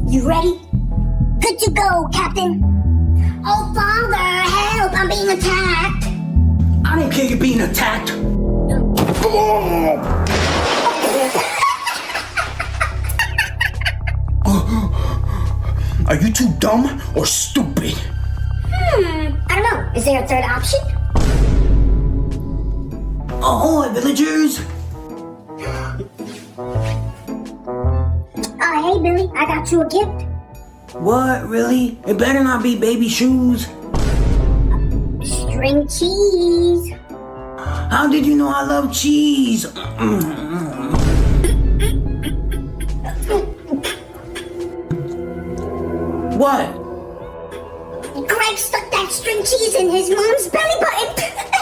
You ready? Good to go, Captain. Oh, Father, help! I'm being attacked. I don't care you're being attacked. Are you too dumb or stupid? I don't know. Is there a third option? Ahoy, villagers! Hey, Billy, I got you a gift. What, really? It better not be baby shoes. String cheese. How did you know I love cheese? What? Greg stuck that string cheese in his mom's belly button.